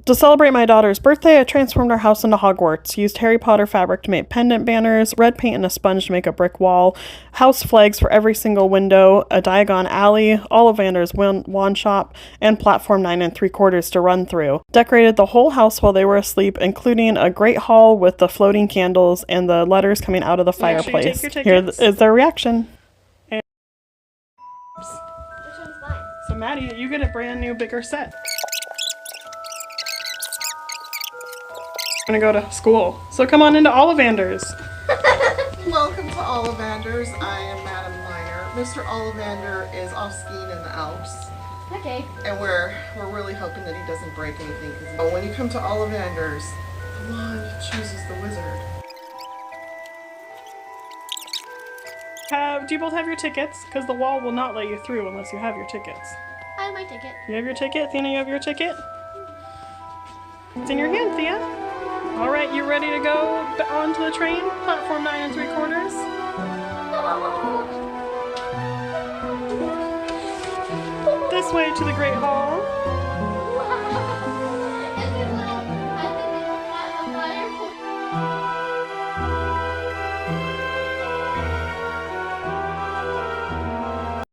To celebrate my daughter's birthday, I transformed our house into Hogwarts. Used Harry Potter fabric to make pendant banners, red paint and a sponge to make a brick wall, house flags for every single window, a Diagon alley, Ollivander's wand shop, and platform 9 3/4 to run through. Decorated the whole house while they were asleep, including a great hall with the floating candles and the letters coming out of the fireplace. Here is their reaction. Which one's mine? So Maddie, you get a brand new bigger set. I'm gonna go to school. So come on into Ollivander's. Welcome to Ollivander's. I am Madam Minor. Mr. Ollivander is off skiing in the Alps. Okay. And we're really hoping that he doesn't break anything. Because when you come to Ollivander's, the wand chooses the wizard. Do you both have your tickets? Because the wall will not let you through unless you have your tickets. I have my ticket. You have your ticket? Thea, you have your ticket? It's in your hand, Thea. All right, you ready to go onto the train? Platform 9 3/4? This way to the Great Hall.